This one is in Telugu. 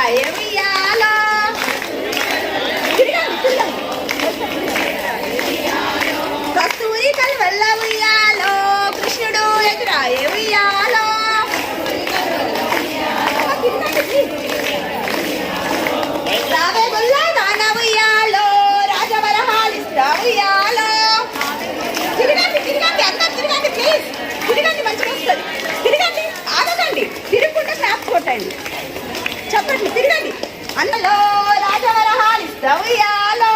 ఎదురాయ ఉయ్యాలో కస్తూరి కల్వల్ల ఉయ్యాలో కృష్ణుడు ఎదురాయ ఉయ్యాలో రావే గుల్లా నాన్న ఉయ్యాలో రాజవరహాలిస్తా ఉయ్యాలో తిరగండి తిరగండి అందరు తిరగండి ప్లీజ్ తిరగండి మంచిగా వస్తుంది తిరగండి ఆగకండి తిరుగుకుంటే క్లాప్ కొట్టండి చెప్పండి తిరగండి అన్నలో రాజవరహాలిస్తా ఉయ్యాలో